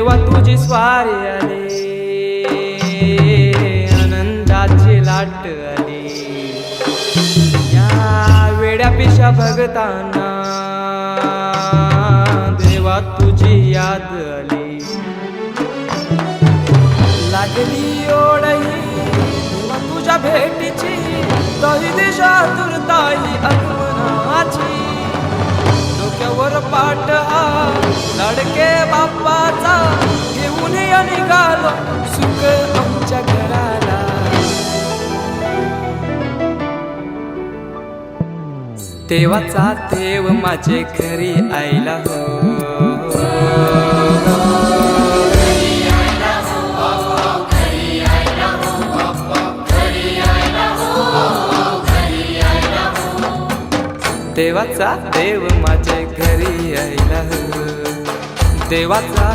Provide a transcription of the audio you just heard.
देवा तुझी स्वारी आली, आनंदाची लाट आली, या वेड्या पिशा भगतांना देवा तुझी याद आली. लागली ओढही देवा तुझ्या भेटीची, तही दिशा दुर्ताई आगमनाची. डोक्यावर पाट हा लाडके बाप्पाचा, घेऊन या निघालो सुख आमच्या घराला. देवाचा देव माझे घरी आयला हो, देवाचा देव माझे घरी आयला हो, देवाचा